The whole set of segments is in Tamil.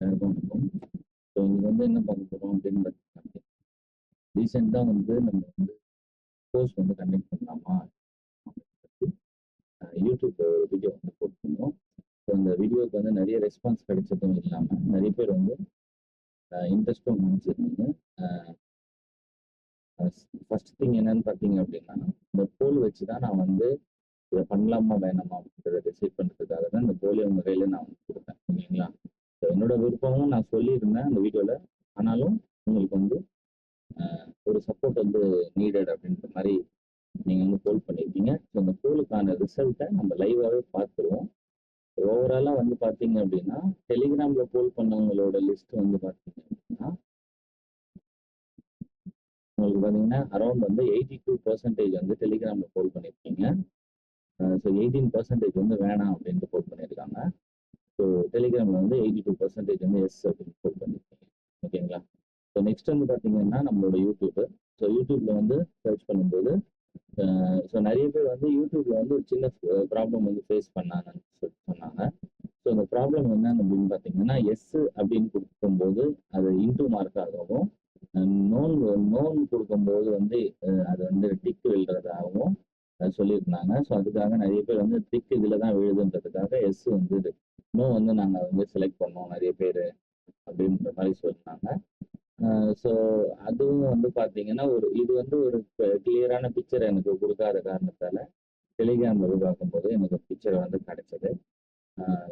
எல்லாருக்கும் வணக்கம். ஸோ இன்னைக்கு வந்து என்ன பார்க்க போகிறோம் அப்படின்னு பார்த்தீங்கன்னா, ரீசெண்டாக வந்து நம்ம வந்து கோர்ஸ் வந்து கண்டக்ட் பண்ணலாமா பற்றி யூடியூப் வீடியோ வந்து போட்டிருந்தோம். ஸோ அந்த வீடியோவுக்கு வந்து நிறைய ரெஸ்பான்ஸ் கிடைச்சதும் இல்லாமல் நிறைய பேர் வந்து இன்ட்ரெஸ்ட்டும் காமிச்சிருந்தீங்க. ஃபர்ஸ்ட் திங் என்னன்னு பார்த்தீங்க அப்படின்னா, இந்த போல் வச்சு தான் நான் வந்து இதை பண்ணலாமா வேணாமா அப்படின்றத டிசைட் பண்ணுறதுக்காக தான் இந்த போலியோ முறையில் நான் வந்து கொடுத்தேன். ஓகேங்களா? ஸோ என்னோட விருப்பமும் நான் சொல்லியிருந்தேன் அந்த வீடியோவில். ஆனாலும் உங்களுக்கு வந்து ஒரு சப்போர்ட் வந்து நீடட் அப்படின்ற மாதிரி நீங்கள் வந்து போல் பண்ணியிருக்கீங்க. ஸோ அந்த போலுக்கான ரிசல்ட்டை நம்ம லைவாகவே பார்த்துருவோம். ஓவராலாக வந்து பார்த்தீங்க அப்படின்னா, டெலிகிராமில் போல் பண்ணவங்களோட லிஸ்ட் வந்து பார்த்தீங்க அப்படின்னா, உங்களுக்கு பார்த்தீங்கன்னா அரௌண்ட் வந்து 82% வந்து டெலிகிராமில் போல் பண்ணியிருக்கீங்க. ஸோ 18% வந்து வேணாம் அப்படின்ட்டு போல் பண்ணியிருக்காங்க. ஸோ டெலிகிராமில் வந்து 82% வந்து எஸ் அப்படின்னு போல் பண்ணியிருக்கீங்க. ஓகேங்களா? ஸோ நெக்ஸ்ட் வந்து பார்த்தீங்கன்னா நம்மளோட யூடியூப்பு. ஸோ யூடியூப்பில் வந்து சர்ச் பண்ணும்போது ஸோ நிறைய பேர் வந்து யூடியூப்பில் வந்து ஒரு சின்ன ப்ராப்ளம் வந்து ஃபேஸ் பண்ணாங்கன்னு சொன்னாங்க. ஸோ அந்த ப்ராப்ளம் என்னன்னு அப்படின்னு பார்த்தீங்கன்னா, எஸ் அப்படின்னு கொடுக்கும்போது அது இன்டூ மார்க் ஆகவும், நோன் கொடுக்கும்போது வந்து அது வந்து டிக் விழுறதாகவும் சொல்லியிருந்தாங்க. ஸோ அதுக்காக நிறைய பேர் வந்து டிக் இதில் தான் விழுதுன்றதுக்காக எஸ் வந்து நோ வந்து நாங்கள் வந்து செலக்ட் பண்ணோம் நிறைய பேர் அப்படின்ற மாதிரி சொன்னாங்க. ஸோ அதுவும் வந்து பார்த்தீங்கன்னா இது வந்து ஒரு கிளியரான பிக்சர் எனக்கு கொடுக்காத காரணத்தால் டெலிகிராமில் போய் பார்க்கும்போது எனக்கு பிக்சர் வந்து கிடைச்சது.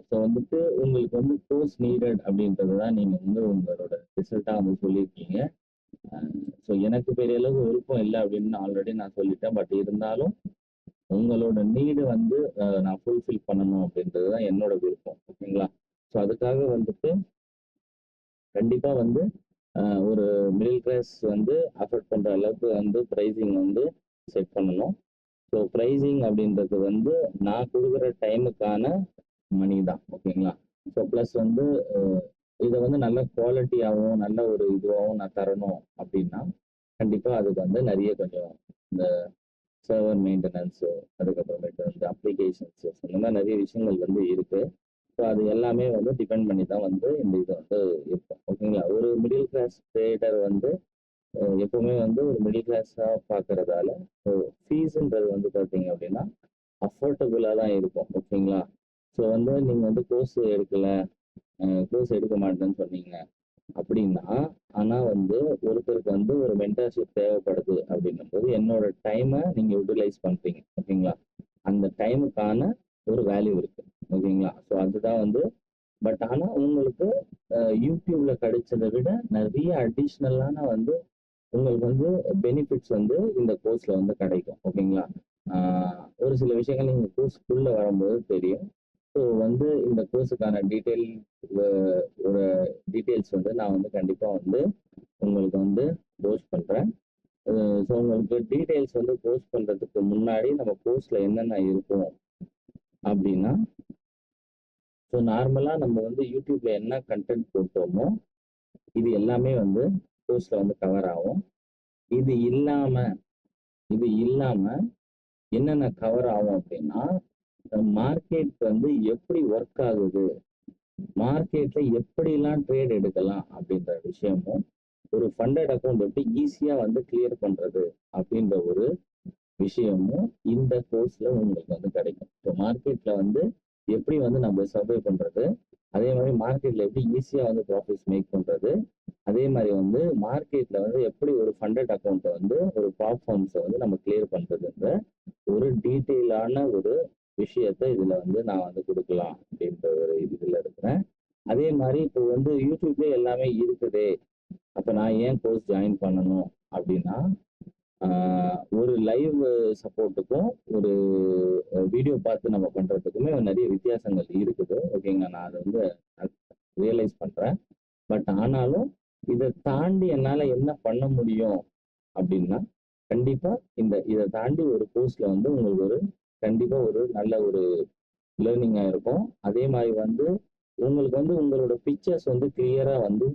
ஸோ வந்துட்டு உங்களுக்கு வந்து கோர்ஸ் நீடட் அப்படின்றது தான் நீங்கள் வந்து உங்களோட ரிசல்ட்டாக வந்து சொல்லியிருக்கீங்க. ஸோ எனக்கு பெரிய அளவுக்கு விருப்பம் இல்லை அப்படின்னு ஆல்ரெடி நான் சொல்லிட்டேன். பட் இருந்தாலும் உங்களோட நீடு வந்து நான் ஃபுல்ஃபில் பண்ணணும் அப்படின்றது தான் என்னோட விருப்பம். ஓகேங்களா? ஸோ அதுக்காக வந்துட்டு கண்டிப்பாக வந்து ஒரு மிடில் கிளாஸ் வந்து அஃபோர்ட் பண்ணுற அளவுக்கு வந்து ப்ரைஸிங் வந்து செட் பண்ணணும். ஸோ ப்ரைஸிங் அப்படின்றது வந்து நான் கொடுக்குற டைமுக்கான மணி தான். ஓகேங்களா? ஸோ ப்ளஸ் வந்து இதை வந்து நல்ல குவாலிட்டியாகவும் நல்ல ஒரு இதுவாகவும் நான் தரணும் அப்படின்னா கண்டிப்பாக அதுக்கு வந்து நிறைய கொஞ்சம் இந்த சர்வர் மெயின்டெனன்ஸு, அதுக்கப்புறமேட்டு வந்து அப்ளிகேஷன்ஸு, இந்த மாதிரி நிறைய விஷயங்கள் வந்து இருக்குது. ஸோ அது எல்லாமே வந்து டிபெண்ட் பண்ணி தான் வந்து இந்த இது வந்து இருக்கும். ஓகேங்களா? ஒரு மிடில் கிளாஸ் ட்ரேடர் வந்து எப்பவுமே வந்து ஒரு மிடில் கிளாஸாக பார்க்கறதால ஃபீஸுன்றது வந்து பார்த்தீங்க அப்படின்னா அஃபோர்டபுளாக தான் இருக்கும். ஓகேங்களா? ஸோ வந்து நீங்கள் வந்து கோர்ஸ் எடுக்க மாட்டேன்னு சொன்னீங்க அப்படின்னா, ஆனால் வந்து ஒருத்தருக்கு வந்து ஒரு மென்டர்ஷிப் தேவைப்படுது அப்படின்னும் போது என்னோட டைமை நீங்கள் யூட்டிலைஸ் பண்ணுறீங்க. ஓகேங்களா? அந்த டைமுக்கான ஒரு வேல்யூ இருக்கு. ஓகேங்களா? ஸோ அதுதான் வந்து பட் ஆனால் உங்களுக்கு யூடியூப்ல கிடைச்சதை விட நிறைய அடிஷ்னலான வந்து உங்களுக்கு வந்து பெனிஃபிட்ஸ் வந்து இந்த கோர்ஸ்ல வந்து கிடைக்கும். ஓகேங்களா? ஒரு சில விஷயங்கள் நீங்கள் கோர்ஸ்க்குள்ள வரும்போது தெரியும். ஸோ வந்து இந்த கோர்ஸுக்கான ஒரு டீட்டெயில்ஸ் வந்து நான் வந்து கண்டிப்பாக வந்து உங்களுக்கு வந்து போஸ்ட் பண்ணுறேன். ஸோ உங்களுக்கு டீட்டெயில்ஸ் வந்து போஸ்ட் பண்ணுறதுக்கு முன்னாடி நம்ம கோர்ஸில் என்னென்ன இருக்கும் அப்படின்னா, ஸோ நார்மலாக நம்ம வந்து யூடியூப்ல என்ன கண்டென்ட் போட்டோமோ இது எல்லாமே வந்து கோர்ஸில் வந்து கவர் ஆகும். இது இல்லாமல் என்னென்ன கவர் ஆகும் அப்படின்னா, மார்க்கெட் வந்து எப்படி ஒர்க் ஆகுது, மார்க்கெட்ல எப்படிலாம் ட்ரேட் எடுக்கலாம் அப்படின்ற விஷயமும், ஒரு ஃபண்டட் அக்கௌண்ட் எப்படி ஈஸியாக வந்து கிளியர் பண்ணுறது அப்படின்ற ஒரு விஷயமும் இந்த கோர்ஸில் உங்களுக்கு வந்து கிடைக்கும். ஸோ மார்க்கெட்டில் வந்து எப்படி வந்து நம்ம சர்வே பண்ணுறது, அதே மாதிரி மார்க்கெட்டில் எப்படி ஈஸியாக வந்து ப்ராஃபிட்ஸ் மேக் பண்ணுறது, அதே மாதிரி வந்து மார்க்கெட்டில் வந்து எப்படி ஒரு ஃபண்டட் அக்கௌண்ட்டை வந்து ஒரு ப்ளாட்ஃபார்ம்ஸை வந்து நம்ம கிளியர் பண்ணுறதுன்ற ஒரு டீட்டெயிலான ஒரு விஷயத்தை இதில் வந்து நான் வந்து கொடுக்கலாம் அப்படின்ற ஒரு இதில் இருக்கிறேன். அதே மாதிரி இப்போ வந்து யூடியூப்லேயே எல்லாமே இருக்குதே, அப்போ நான் ஏன் கோர்ஸ் ஜாயின் பண்ணணும் அப்படின்னா, ஒரு லைவ் சப்போர்ட்டுக்கும் ஒரு வீடியோ பார்த்து நம்ம பண்ணுறதுக்குமே நிறைய வித்தியாசங்கள் இருக்குது. ஓகேங்களா? நான் அதை வந்து ரியலைஸ் பண்ணுறேன். பட் ஆனாலும் இதை தாண்டி என்னால் என்ன பண்ண முடியும் அப்படின்னா, கண்டிப்பாக இதை தாண்டி ஒரு கோர்ஸில் வந்து உங்களுக்கு கண்டிப்பாக ஒரு நல்ல ஒரு லேர்னிங்காக இருக்கும். அதே மாதிரி வந்து உங்களுக்கு வந்து உங்களோட பிக்சர்ஸ் வந்து கிளியராக வந்து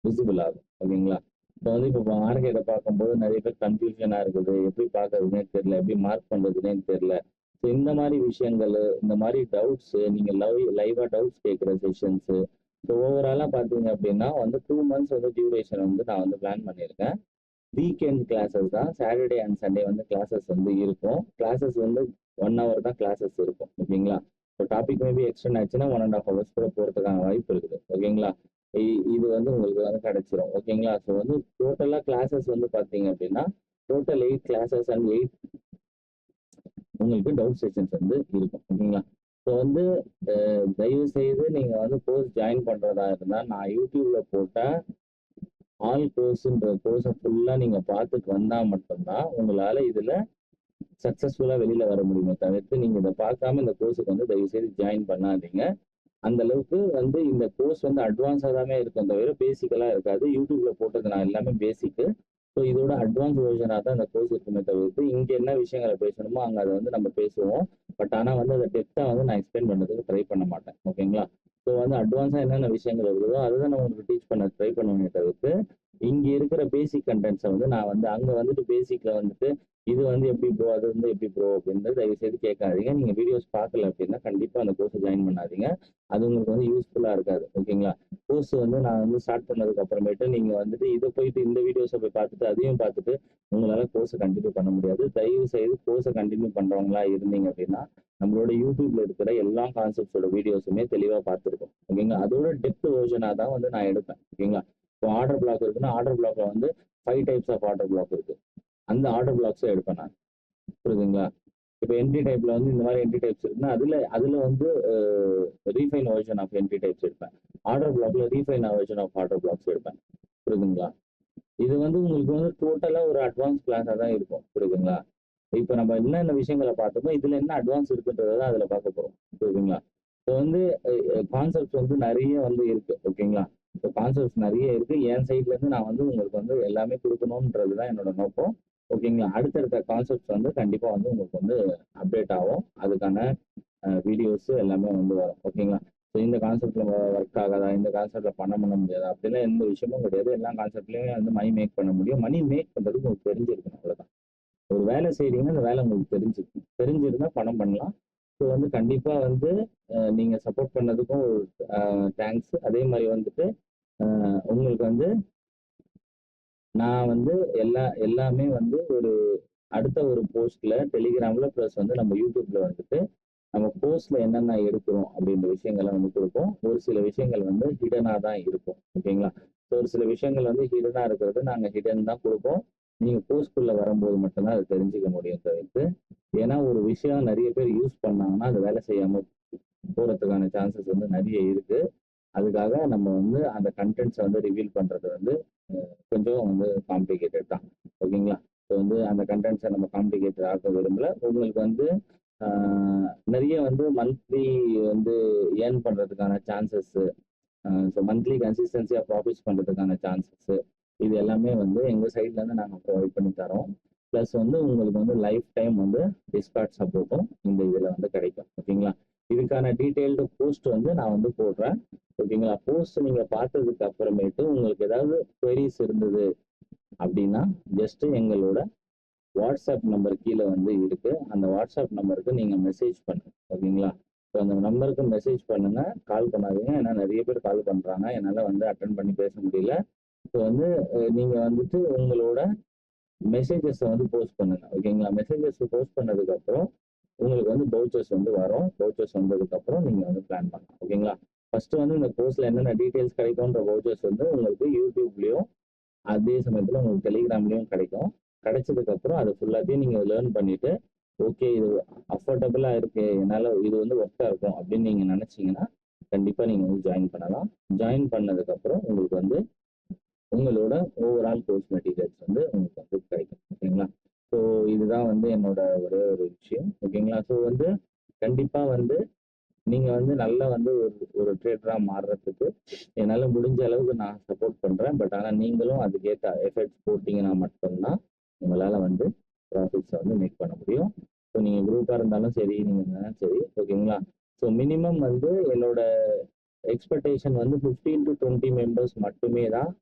விசிபிள் ஆகும். ஓகேங்களா? இப்போ வந்து இப்போ மார்க்கெட்டை பார்க்கும்போது நிறைய பேர் கன்ஃபியூஷனாக இருக்குது, எப்படி பார்க்கறதுனே தெரியல, எப்படி மார்க் பண்ணுறதுனே தெரியல. ஸோ இந்த மாதிரி விஷயங்கள், இந்த மாதிரி டவுட்ஸு, நீங்கள் லைவாக டவுட்ஸ் கேட்குற செஷன்ஸு, ஸோ ஓவராலாக பார்த்தீங்க அப்படின்னா வந்து 2 மந்த்ஸ் வந்து டியூரேஷன் வந்து நான் வந்து பிளான் பண்ணியிருக்கேன். வீக்கெண்ட் கிளாஸஸ் தான். சாட்டர்டே அண்ட் சண்டே வந்து கிளாஸஸ் வந்து இருக்கும். கிளாஸஸ் வந்து 1 ஹவர் தான் கிளாஸஸ் இருக்கும். ஓகேங்களா? இப்போ டாபிக் மேபி எக்ஸ்டெண்ட் ஆச்சுன்னா 1½ ஹவர்ஸ் கூட போகிறதுக்கான வாய்ப்பு இருக்குது. ஓகேங்களா? இது வந்து உங்களுக்கு வந்து கிடைச்சிரும். ஓகேங்களா? ஸோ வந்து டோட்டலாக கிளாஸஸ் வந்து பார்த்தீங்க அப்படின்னா டோட்டல் 8 கிளாஸஸ் அண்ட் 8 உங்களுக்கு டவுட் செஷன்ஸ் வந்து இருக்கும். ஓகேங்களா? ஸோ வந்து தயவு செய்து நீங்கள் வந்து கோர்ஸ் ஜாயின் பண்ணுறதா இருந்தால் நான் யூடியூப்ல போட்ட ஆல் கோர்ஸ்ன்ற கோர்ஸை ஃபுல்லாக நீங்கள் பார்த்துட்டு வந்தால் மட்டும்தான் உங்களால் இதில் சக்ஸஸ்ஃபுல்லாக வெளியில் வர முடியுமே தவிர்த்து நீங்கள் இதை பார்க்காம இந்த கோர்ஸுக்கு வந்து தயவு செய்து ஜாயின் பண்ணாதீங்க. அந்த அளவுக்கு வந்து இந்த கோர்ஸ் வந்து அட்வான்ஸாக தானே இருக்கும் தவிர பேசிக்கலாக இருக்காது. யூடியூப்ல போட்டது நான் எல்லாமே பேசிக்கு. ஸோ இதோட அட்வான்ஸ் வெர்ஷனாக தான் அந்த கோர்ஸ் இருக்குமே தவிர்த்து இங்கே என்ன விஷயங்களை பேசணுமோ அங்கே அதை வந்து நம்ம பேசுவோம். பட் ஆனால் வந்து அதை டெப்த்தாக வந்து நான் எக்ஸ்பிளைன் பண்ணுறதுக்கு ட்ரை பண்ண மாட்டேன். ஓகேங்களா? ஸோ வந்து அட்வான்ஸாக என்னென்ன விஷயங்கள் இருக்குதோ அதை தான் நான் உங்களுக்கு டீச் பண்ண ட்ரை பண்ணுவேனே தவிர்த்து இங்கே இருக்கிற பேசிக் கண்டென்ட்ஸை வந்து நான் வந்து அங்கே வந்துட்டு பேசிக்கில் வந்துட்டு இது வந்து எப்படி ப்ரோ அது வந்து எப்படி ப்ரோ அப்படின்றது தயவு செய்து கேட்காதீங்க. நீங்கள் வீடியோஸ் பார்க்கல அப்படின்னா கண்டிப்பாக அந்த கோர்ஸை ஜாயின் பண்ணாதீங்க. அது உங்களுக்கு வந்து யூஸ்ஃபுல்லாக இருக்காது. ஓகேங்களா? கோர்ஸ் வந்து நான் வந்து ஸ்டார்ட் பண்ணதுக்கு அப்புறமேட்டு நீங்கள் வந்துட்டு இதை போயிட்டு இந்த வீடியோஸை போய் பார்த்துட்டு அதையும் பார்த்துட்டு உங்களால் கோர்ஸை கண்டினியூ பண்ண முடியாது. தயவு செய்து கோர்ஸை கண்டினியூ பண்ணுறவங்களா இருந்தீங்க அப்படின்னா நம்மளோட யூடியூப்ல இருக்கிற எல்லா கான்செப்ட்ஸோட வீடியோஸுமே தெளிவாக பார்த்துருக்கோம். ஓகேங்களா? அதோட டெப்த் வெர்ஷனாக தான் வந்து நான் எடுப்பேன். ஓகேங்களா? இப்போ ஆர்டர் பிளாக் இருக்குன்னா ஆர்டர் பிளாக்ல வந்து 5 டைப்ஸ் ஆஃப் ஆர்டர் பிளாக் இருக்கு. அந்த ஆர்டர் பிளாக்ஸை எடுப்பேன் நான். புரியுதுங்களா? இப்போ என்ட்ரி டைப்ல வந்து இந்த மாதிரி என்ட்ரி டைப்ஸ் இருக்குன்னா அதுல வந்து refine version of entry types எடுப்பேன். ஆர்டர் பிளாக்ல refine version of order blocks எடுப்பேன். புரியுதுங்களா? இது வந்து உங்களுக்கு வந்து டோட்டலா ஒரு அட்வான்ஸ் கிளாஸா தான் இருக்கும். புரியுதுங்களா? இப்போ நம்ம என்னென்ன விஷயங்களை பார்த்தோமோ இதுல என்ன அட்வான்ஸ் இருக்குன்றதை தான் அதுல பார்க்க போறோம். புரியுதுங்களா? இப்போ வந்து கான்செப்ட்ஸ் வந்து நிறைய வந்து இருக்கு. ஓகேங்களா? இப்போ கான்செப்ட்ஸ் நிறைய இருக்கு. என் சைட்ல இருந்து நான் வந்து உங்களுக்கு வந்து எல்லாமே கொடுக்கணுன்றது தான் என்னோட நோக்கம். ஓகேங்களா? அடுத்தடுத்த கான்செப்ட்ஸ் வந்து கண்டிப்பா வந்து உங்களுக்கு வந்து அப்டேட் ஆகும். அதுக்கான வீடியோஸ் எல்லாமே வந்து வரும். ஓகேங்களா? ஸோ இந்த கான்செப்ட்ல ஒர்க் ஆகாதா, இந்த கான்செப்ட்ல பண்ண முடியாதா அப்படிலாம் எந்த விஷயமும் கிடையாது. எல்லா கான்செப்ட்லயுமே வந்து மணி மேக் பண்ண முடியும். மணி மேக் பண்றதுக்கு உங்களுக்கு தெரிஞ்சிருக்கணும். அவ்வளவுதான். ஒரு வேலை செய்றீங்கன்னா அந்த வேலை உங்களுக்கு தெரிஞ்சிருக்கும். தெரிஞ்சிருந்தா பணம் பண்ணலாம். ஸோ வந்து கண்டிப்பா வந்து நீங்க சப்போர்ட் பண்ணதுக்கும் ஒரு தேங்க்ஸ். அதே மாதிரி வந்துட்டு உங்களுக்கு வந்து நான் வந்து எல்லாமே வந்து ஒரு அடுத்த ஒரு போஸ்ட்ல டெலிகிராம்ல ப்ளஸ் வந்து நம்ம யூடியூப்ல வந்துட்டு நம்ம போஸ்ட்ல என்னென்ன எடுக்கிறோம் அப்படின்ற விஷயங்களை வந்து கொடுப்போம். ஒரு சில விஷயங்கள் வந்து ஹிடனா தான் இருக்கும். ஓகேங்களா? ஸோ ஒரு சில விஷயங்கள் வந்து ஹிடனா இருக்கிறது நாங்கள் ஹிடன் தான் கொடுப்போம். நீங்க போஸ்ட்குள்ள வரும்போது மட்டும்தான் அதை தெரிஞ்சுக்க முடியும் தவிர்த்து ஏன்னா ஒரு விஷயம் நிறைய பேர் யூஸ் பண்ணாங்கன்னா அது வேலை செய்யாம போறதுக்கான சான்சஸ் வந்து நிறைய இருக்கு. அதுக்காக நம்ம வந்து அந்த கண்டென்ட்ஸை வந்து ரிவீல் பண்றது வந்து கொஞ்சம் வந்து காம்ப்ளிகேட்டட் தான். ஓகேங்களா? ஸோ வந்து அந்த கண்டென்ட்ஸை நம்ம காம்ப்ளிகேட்டட் ஆக்க விரும்பல. உங்களுக்கு வந்து நிறைய வந்து மந்த்லி வந்து ஏர்ன் பண்றதுக்கான சான்சஸ், ஸோ மந்த்லி கன்சிஸ்டன்சியாக ப்ராஃபிட்ஸ் பண்றதுக்கான சான்சஸ் இது எல்லாமே வந்து எங்க சைட்ல இருந்து நாங்கள் ப்ரொவைட் பண்ணி தரோம். ப்ளஸ் வந்து உங்களுக்கு வந்து லைஃப் டைம் வந்து டிஸ்கார்ட் சப்போர்ட்டும் இந்த இதில் வந்து கிடைக்கும். ஓகேங்களா? இதுக்கான டீட்டெயில்டு போஸ்ட் வந்து நான் வந்து போடுறேன். ஓகேங்களா? போஸ்ட் நீங்க பார்த்ததுக்கு அப்புறமேட்டு உங்களுக்கு ஏதாவது queries இருந்தது அப்படின்னா ஜஸ்ட் எங்களோட வாட்ஸ்அப் நம்பர் கீழே வந்து இருக்கு. அந்த வாட்ஸ்அப் நம்பருக்கு நீங்க மெசேஜ் பண்ணுங்க. ஓகேங்களா? ஸோ அந்த நம்பருக்கு மெசேஜ் பண்ணுங்க. கால் பண்ணாதீங்க. ஏன்னா நிறைய பேர் கால் பண்றாங்க. என்னால் வந்து அட்டன் பண்ணி பேச முடியல. ஸோ வந்து நீங்க வந்துட்டு உங்களோட மெசேஜஸை வந்து போஸ்ட் பண்ணுங்க. ஓகேங்களா? மெசேஜஸ் போஸ்ட் பண்ணதுக்கு அப்புறம் உங்களுக்கு வந்து பவுச்சர்ஸ் வந்து வரும். பவுச்சர்ஸ் வந்ததுக்கு அப்புறம் நீங்க வந்து பிளான் பண்ணலாம். ஓகேங்களா? ஃபர்ஸ்ட் வந்து இந்த கோர்ஸ்ல என்னென்ன டீடைல்ஸ் கிடைக்கும்ன்ற வவுச்சர்ஸ் வந்து உங்களுக்கு யூடியூப்லயும் அதே சமயத்துல உங்களுக்கு டெலிகிராம்லயும் கிடைக்கும். கிடைச்சதுக்கு அப்புறம் அதை ஃபுல்லாத்தையும் நீங்க லேர்ன் பண்ணிட்டு ஓகே இது அஃபோர்டபுளா இருக்கு என்னால இது வந்து ஒர்க்கா இருக்கும் அப்படின்னு நீங்க நினைச்சீங்கன்னா கண்டிப்பா நீங்க வந்து ஜாயின் பண்ணலாம். ஜாயின் பண்ணதுக்கு அப்புறம் உங்களுக்கு வந்து உங்களோட ஓவரால் கோர்ஸ் மெட்டீரியல்ஸ் வந்து உங்களுக்கு வந்து கிடைக்கும். ஓகேங்களா? ஸோ இதுதான் வந்து என்னோட ஒரே ஒரு விஷயம். ஓகேங்களா? ஸோ வந்து கண்டிப்பா வந்து நீங்க வந்து நல்லா வந்து ஒரு ட்ரேடரா மாறுறதுக்கு என்னால முடிஞ்ச அளவுக்கு நான் சப்போர்ட் பண்றேன். பட் ஆனா நீங்களும் அதுக்கேற்ற எஃபெக்ட்ஸ் போட்டீங்கன்னா மட்டும்தான் உங்களால வந்து ப்ராஃபிட்ஸை வந்து மேக் பண்ண முடியும். ஸோ நீங்க குரூப்பா இருந்தாலும் சரி, நீங்க இருந்தாலும் சரி. ஓகேங்களா? ஸோ மினிமம் வந்து என்னோட எக்ஸ்பெக்டேஷன் வந்து 15 to 20 மெம்பர்ஸ் மட்டுமே தான்.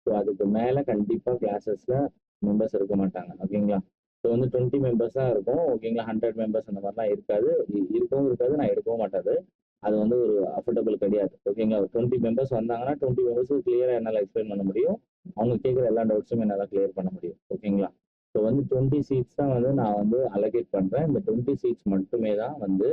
ஸோ அதுக்கு மேல கண்டிப்பா கிளாஸஸ்ல மெம்பர்ஸ் இருக்க மாட்டாங்க. ஓகேங்களா? ஸோ வந்து 20 மெம்பர்ஸ் தான் இருக்கும். ஓகேங்களா? 100 மெம்பர்ஸ் அந்த மாதிரிலாம் இருக்காது. இருக்கவும் இருக்காது. நான் எடுக்கவும் மாட்டாது. அது வந்து ஒரு அஃபோர்டபுள் கிடையாது. ஓகேங்களா? ஒரு 20 மெம்பர்ஸ் வந்தாங்கன்னா 20 மெம்பர்ஸுக்கு கிளியரா என்னால எக்ஸ்பிளைன் பண்ண முடியும். அவங்க கேட்குற எல்லா டவுட்ஸும் என்னால கிளியர் பண்ண முடியும். ஓகேங்களா? ஸோ வந்து 20 சீட்ஸ் தான் வந்து நான் வந்து அலோகேட் பண்றேன். இந்த 20 சீட்ஸ் மட்டுமே தான் வந்து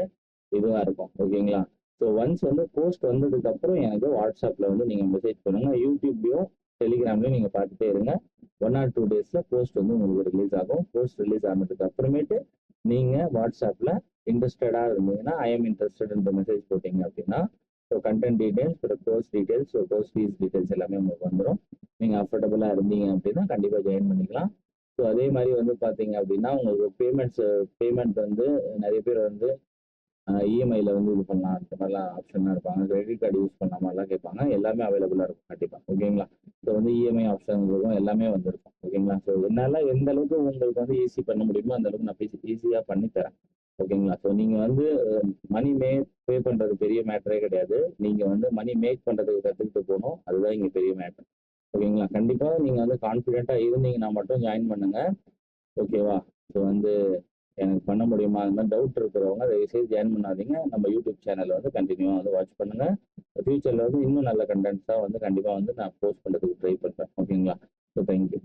இதுவா இருக்கும். ஓகேங்களா? ஸோ ஒன்ஸ் வந்து போஸ்ட் வந்ததுக்கு அப்புறம் எனக்கு வாட்ஸ்அப்ல வந்து நீங்க மெசேஜ் பண்ணுங்க. யூடியூப்லயும் டெலிகிராம்லயும் நீங்க பார்த்துட்டே இருங்க. 1 or 2 டேஸ்ல போஸ்ட் வந்து உங்களுக்கு ரிலீஸ் ஆகும். போஸ்ட் ரிலீஸ் ஆனதுக்கு அப்புறமேட்டு நீங்க வாட்ஸ்அப்ல இன்ட்ரெஸ்டடா இருந்தீங்கன்னா ஐ எம் இன்ட்ரெஸ்டட் மெசேஜ் போட்டீங்க அப்படின்னா so content details, course details, course fees details எல்லாமே உங்களுக்கு வந்துடும். நீங்க அஃபோர்டபுளா இருந்தீங்க அப்படின்னா கண்டிப்பா ஜாயின் பண்ணிக்கலாம். ஸோ அதே மாதிரி வந்து பாத்தீங்க அப்படின்னா உங்களுக்கு பேமெண்ட் வந்து நிறைய பேர் வந்து இஎம்ஐல வந்து இது பண்ணலாம் அந்த மாதிரிலாம் ஆப்ஷன்லாம் இருப்பாங்க. கிரெடிட் கார்டு யூஸ் பண்ண மாதிரிலாம் கேட்பாங்க. எல்லாமே அவைலபிளா இருக்கும் கண்டிப்பா. ஓகேங்களா? ஸோ வந்து இஎம்ஐ ஆப்ஷன் இருக்கும், எல்லாமே வந்துருக்கும். ஓகேங்களா? ஸோ என்னால எந்த அளவுக்கு உங்களுக்கு வந்து ஈஸி பண்ண முடியுமோ அந்த அளவுக்கு நான் ஈஸியா பண்ணி தரேன். ஓகேங்களா? ஸோ நீங்க வந்து மணி பே பண்றது பெரிய மேட்டரே கிடையாது. நீங்க வந்து மணி மேக் பண்றதுக்கு கத்துக்கிட்டு போகணும். அதுதான் இங்க பெரிய மேட்டர். ஓகேங்களா? கண்டிப்பா நீங்க வந்து கான்ஃபிடென்ட்டா இருந்தீங்கன்னா மட்டும் ஜாயின் பண்ணுங்க. ஓகேவா? ஸோ வந்து எனக்கு பண்ண முடியுமா? அந்த மாதிரி டவுட் இருக்கிறவங்க தயவுசெய்து ஜாயின் பண்ணாதீங்க. நம்ம யூடியூப் சேனலை வந்து கண்டினியூவாக வந்து வாட்ச் பண்ணுங்க. ஃபியூச்சரில் வந்து இன்னும் நல்ல கண்டென்ட்ஸாக வந்து கண்டிப்பாக வந்து நான் போஸ்ட் பண்ணுறதுக்கு ட்ரை பண்ணுறேன். ஓகேங்களா? So thank you.